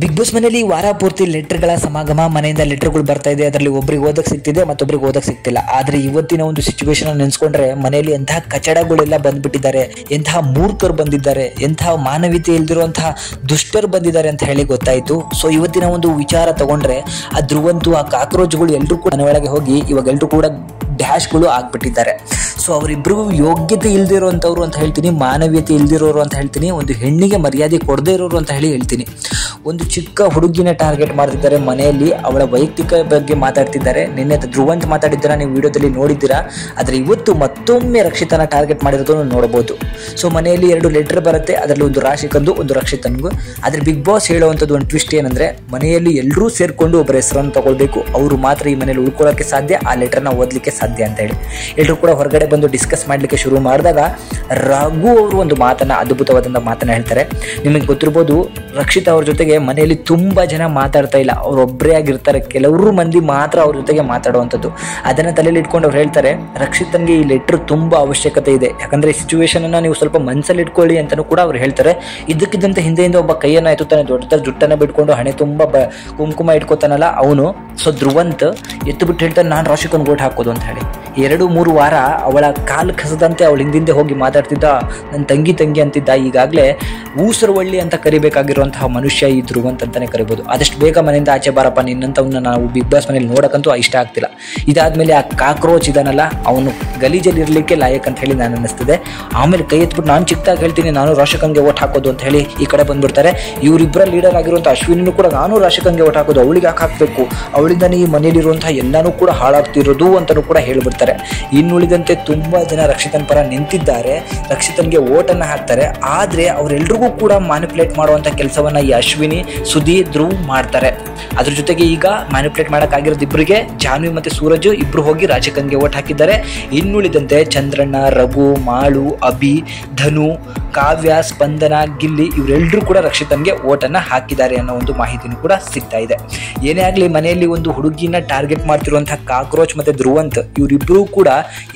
Big boss ಮನೆಯಲ್ಲಿ ವಾರ ಪೂರ್ತಿ ಲೆಟರ್ಗಳ ಸಮಾಗಮ, ಮನೆಯಿಂದ ಲೆಟರ್ಗಳು ಬರ್ತಾ ಇದೆ. ಅದರಲ್ಲಿ ಒಬ್ರಿಗೆ ಓದಕ್ಕೆ ಸಿಗ್ತಿದೆ, ಮತ್ತೊಬ್ರಿಗೆ ಓದಕ್ಕೆ ಸಿಗ್ತಿಲ್ಲ. ಆದರೆ ಇವತ್ತಿನ ಒಂದು ಸಿಚುವೇಶನ್ ನೆನೆಸ್ಕೊಂಡ್ರೆ ಮನೆಯಲ್ಲಿ ಎಂತಹ ಕಚಡಗಳೆಲ್ಲ ಬಂದ್ಬಿಟ್ಟಿದ್ದಾರೆ, ಎಂತಹ ಮೂರ್ಖರು ಬಂದಿದ್ದಾರೆ, ಎಂತಹ ಮಾನವೀಯತೆ ಇಲ್ದಿರುವಂತಹ ದುಷ್ಟರು ಬಂದಿದ್ದಾರೆ ಅಂತ ಹೇಳಿ ಗೊತ್ತಾಯಿತು. ಸೊ ಇವತ್ತಿನ ಒಂದು ವಿಚಾರ ತಗೊಂಡ್ರೆ ಆ ಧ್ರುವಂತು, ಆ ಕಾಕ್ರೋಚ್ಗಳು ಎಲ್ಲರೂ ಕೂಡ ಮನೆ ಒಳಗೆ ಹೋಗಿ ಇವಾಗ ಎಲ್ಲರೂ ಕೂಡ ಡ್ಯಾಶ್ಗಳು ಆಗ್ಬಿಟ್ಟಿದ್ದಾರೆ. ಸೊ ಅವರಿಬ್ಬರಿಗೂ ಯೋಗ್ಯತೆ ಇಲ್ದಿರೋಂಥವ್ರು ಅಂತ ಹೇಳ್ತೀನಿ, ಮಾನವೀಯತೆ ಇಲ್ದಿರೋರು ಅಂತ ಹೇಳ್ತೀನಿ, ಒಂದು ಹೆಣ್ಣಿಗೆ ಮರ್ಯಾದೆ ಕೊಡದೇ ಇರೋರು ಅಂತ ಹೇಳ್ತೀನಿ. ಒಂದು ಚಿಕ್ಕ ಹುಡುಗಿನ ಟಾರ್ಗೆಟ್ ಮಾಡ್ತಿದ್ದಾರೆ ಮನೆಯಲ್ಲಿ, ಅವಳ ವೈಯಕ್ತಿಕ ಬಗ್ಗೆ ಮಾತಾಡ್ತಿದ್ದಾರೆ. ನಿನ್ನೆ ಧ್ರುವಂತ್ ಮಾತಾಡಿದ್ದೀರಾ, ನೀವು ವಿಡಿಯೋದಲ್ಲಿ ನೋಡಿದ್ದೀರಾ. ಆದರೆ ಇವತ್ತು ಮತ್ತೊಮ್ಮೆ ರಕ್ಷಿತನ ಟಾರ್ಗೆಟ್ ಮಾಡಿರೋದನ್ನು ನೋಡ್ಬೋದು. ಸೊ ಮನೆಯಲ್ಲಿ 2 ಲೆಟರ್ ಬರುತ್ತೆ, ಅದರಲ್ಲಿ ಒಂದು ರಾಶಿಕಂದು, ಒಂದು ರಕ್ಷಿತನ್ಗೂ. ಆದರೆ ಬಿಗ್ ಬಾಸ್ ಹೇಳುವಂಥದ್ದು ಒಂದು ಟ್ವಿಸ್ಟ್ ಏನಂದರೆ, ಮನೆಯಲ್ಲಿ ಎಲ್ಲರೂ ಸೇರಿಕೊಂಡು ಒಬ್ಬರ ಹೆಸರನ್ನು ತಗೊಳ್ಬೇಕು, ಅವರು ಮಾತ್ರ ಈ ಮನೆಯಲ್ಲಿ ಉಳ್ಕೊಳ್ಳೋಕ್ಕೆ ಸಾಧ್ಯ, ಆ ಲೆಟರ್ನ ಓದಲಿಕ್ಕೆ ಸಾಧ್ಯ ಅಂತ ಹೇಳಿ ಎಲ್ಲರೂ ಕೂಡ ಹೊರಗಡೆ ಬಂದು ಡಿಸ್ಕಸ್ ಮಾಡಲಿಕ್ಕೆ ಶುರು ಮಾಡಿದಾಗ ರಘು ಅವರು ಒಂದು ಮಾತನ್ನ, ಅದ್ಭುತವಾದಂಥ ಮಾತನ್ನ ಹೇಳ್ತಾರೆ. ನಿಮಗೆ ಗೊತ್ತಿರ್ಬೋದು, ರಕ್ಷಿತಾ ಅವ್ರ ಜೊತೆಗೆ ಮನೆಯಲ್ಲಿ ತುಂಬ ಜನ ಮಾತಾಡ್ತಾ ಇಲ್ಲ, ಅವರೊಬ್ಬರೇ ಆಗಿರ್ತಾರೆ, ಕೆಲವರು ಮಂದಿ ಮಾತ್ರ ಅವ್ರ ಜೊತೆಗೆ ಮಾತಾಡುವಂಥದ್ದು. ಅದನ್ನು ತಲೆಯಲ್ಲಿ ಇಟ್ಕೊಂಡು ಅವ್ರು ಹೇಳ್ತಾರೆ, ರಕ್ಷಿತನ್ಗೆ ಈ ಲೆಟ್ರ್ ತುಂಬ ಅವಶ್ಯಕತೆ ಇದೆ, ಯಾಕಂದರೆ ಈ ಸಿಚುವೇಶನನ್ನು ನೀವು ಸ್ವಲ್ಪ ಮನಸ್ಸಲ್ಲಿ ಇಟ್ಕೊಳ್ಳಿ ಅಂತಲೂ ಕೂಡ ಅವ್ರು ಹೇಳ್ತಾರೆ. ಇದಕ್ಕಿದ್ದಂತೆ ಹಿಂದೆಯಿಂದ ಒಬ್ಬ ಕೈಯನ್ನು ಎತ್ತುತ್ತಾನೆ, ದೊಡ್ಡ ಜುಟ್ಟನ್ನು ಬಿಟ್ಕೊಂಡು ಹಣೆ ತುಂಬ ಕುಂಕುಮ ಇಟ್ಕೋತಾನಲ್ಲ ಅವನು. ಸೊ ಧ್ರುವಂತ್ ಎತ್ತುಬಿಟ್ಟು ಹೇಳ್ತಾನೆ, ನಾನು ರಾಶಿಕನ್ಗೆ ಓಟ್ ಹಾಕೋದು ಅಂತ ಹೇಳಿ. 2-3 ವಾರ ಅವಳ ಕಾಲು ಕಸದಂತೆ ಅವಳ ಹಿಂದಿಂದೆ ಹೋಗಿ ಮಾತಾಡ್ತಿದ್ದ, ನನ್ನ ತಂಗಿ ಅಂತಿದ್ದ. ಈಗಾಗಲೇ ಊಸರವಳ್ಳಿ ಅಂತ ಕರಿಬೇಕಾಗಿರುವಂತಹ ಮನುಷ್ಯ ಈ ಧ್ರುವಂತ್ ಅಂತಲೇ ಕರಿಬೋದು. ಆದಷ್ಟು ಬೇಗ ಮನೆಯಿಂದ ಆಚೆ ಬಾರಪ್ಪ, ನಿನ್ನಂಥವನ್ನ ನಾವು ಬಿಗ್ ಬಾಸ್ ಮನೇಲಿ ನೋಡೋಕ್ಕಂತೂ ಇಷ್ಟ ಆಗ್ತಿಲ್ಲ. ಇದಾದಮೇಲೆ ಆ ಕಾಕ್ರೋಚ್ ಇದಾನಲ್ಲ, ಅವನು ಗಲೀಜಲ್ಲಿ ಇರಲಿಕ್ಕೆ ಲಾಯಕ್ ಅಂತ ಹೇಳಿ ನಾನು ಅನ್ನಿಸ್ತಿದೆ. ಆಮೇಲೆ ಕೈ ಎತ್ಬಿಟ್ಟು ನಾನು ಚಿಕ್ಕದಾಗಿ ಹೇಳ್ತೀನಿ, ನಾನು ರಾಶಿಕನ್ಗೆ ಓಟ್ ಹಾಕೋದು ಅಂತ ಹೇಳಿ ಈ ಕಡೆ ಬಂದ್ಬಿಡ್ತಾರೆ. ಇವರಿಬ್ಬರ ಲೀಡರ್ ಆಗಿರುವಂಥ ಅಶ್ವಿನಿನೂ ಕೂಡ ನಾನು ರಾಶಿಕನ್ಗೆ ಓಟ್ ಹಾಕೋದು, ಅವಳಿಗೆ ಹಾಕಬೇಕು, ಅವಳಿಂದನೇ ಈ ಮನೆಯಲ್ಲಿರುವಂತಹ ಎಲ್ಲನೂ ಕೂಡ ಹಾಳಾಗ್ತಿರೋದು ಅಂತಲೂ ಕೂಡ ಹೇಳ್ಬಿಡ್ತಾರೆ. ಇನ್ನುಳಿದಂತೆ ತುಂಬ ಜನ ರಕ್ಷಿತನ್ ಪರ ನಿಂತಿದ್ದಾರೆ, ರಕ್ಷಿತನ್ಗೆ ಓಟನ್ನು ಹಾಕ್ತಾರೆ. ಆದರೆ ಅವರೆಲ್ರಿಗೂ ಕೂಡ ಮ್ಯಾನಿಪುಲೇಟ್ ಮಾಡುವಂಥ ಕೆಲಸವನ್ನು ಈ ಅಶ್ವಿನಿ, ಸುಧೀರ್, ಧ್ರುವ್ ಮಾಡ್ತಾರೆ. ಅದ್ರ ಜೊತೆಗೆ ಈಗ ಮ್ಯಾನಿಪುಲೇಟ್ ಮಾಡೋಕ್ಕಾಗಿರೋದು ಇಬ್ಬರಿಗೆ, ಜಾನ್ವಿ ಮತ್ತು ಸೂರಜ್ ಇಬ್ಬರು ಹೋಗಿ ರಾಶಿಕನ್ಗೆ ಓಟ್ ಹಾಕಿದ್ದಾರೆ. ಇನ್ನುಳಿದಂತೆ ಚಂದ್ರಣ್ಣ, ರಘು, ಮಾಳು, ಅಭಿ, ಧನು, ಕಾವ್ಯ, ಸ್ಪಂದನ, ಗಿಲ್ಲಿ ಇವರೆಲ್ಲರೂ ಕೂಡ ರಕ್ಷಿತನ್ಗೆ ಓಟನ್ನು ಹಾಕಿದ್ದಾರೆ ಅನ್ನೋ ಒಂದು ಮಾಹಿತಿನೂ ಕೂಡ ಸಿಗ್ತಾ ಇದೆ. ಏನೇ ಆಗಲಿ, ಮನೆಯಲ್ಲಿ ಒಂದು ಹುಡುಗಿನ ಟಾರ್ಗೆಟ್ ಮಾಡ್ತಿರುವಂತಹ ಕಾಕ್ರೋಚ್ ಮತ್ತು ಧ್ರುವಂತ್ ಇವರಿಬ್ಬರೂ ಕೂಡ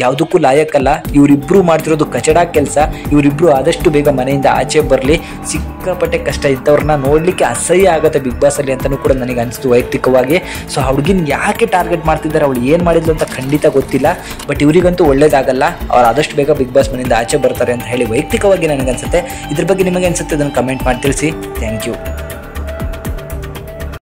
ಯಾವುದಕ್ಕೂ ಲಾಯಕ್ಕಲ್ಲ. ಇವರಿಬ್ಬರು ಮಾಡ್ತಿರೋದು ಕಚಡ ಕೆಲಸ. ಇವರಿಬ್ಬರು ಆದಷ್ಟು ಬೇಗ ಮನೆಯಿಂದ ಆಚೆ ಬರಲಿ. ಸಿಕ್ಕಾಪಟ್ಟೆ ಕಷ್ಟ ಇದ್ದವ್ರನ್ನ ನೋಡಲಿಕ್ಕೆ ಅಸಹ್ಯ ಆಗುತ್ತೆ ಬಿಗ್ ಬಾಸಲ್ಲಿ ಅಂತಲೂ ಕೂಡ ನನಗೆ ಅನಿಸ್ತು ವೈಯಕ್ತಿಕವಾಗಿ. ಸೊ ಹುಡುಗಿನ ಯಾಕೆ ಟಾರ್ಗೆಟ್ ಮಾಡ್ತಿದ್ದಾರೆ, ಅವಳು ಏನು ಮಾಡಿದ್ಲು ಅಂತ ಖಂಡಿತ ಗೊತ್ತಿಲ್ಲ. ಬಟ್ ಇವರಿಗಂತೂ ಒಳ್ಳೇದಾಗಲ್ಲ, ಅವ್ರು ಆದಷ್ಟು ಬೇಗ ಬಿಗ್ ಬಾಸ್ ಮನೆಯಿಂದ ಆಚೆ ಬರ್ತಾರೆ ಅಂತ ಹೇಳಿ ವೈಯಕ್ತಿಕವಾಗಿ ನನಗನ್ಸುತ್ತೆ. ಇದ್ರ ಬಗ್ಗೆ ನಿಮಗೆ ಅನಿಸುತ್ತೆ, ಅದನ್ನು ಕಮೆಂಟ್ ಮಾಡಿ ತಿಳಿಸಿ. Thank you.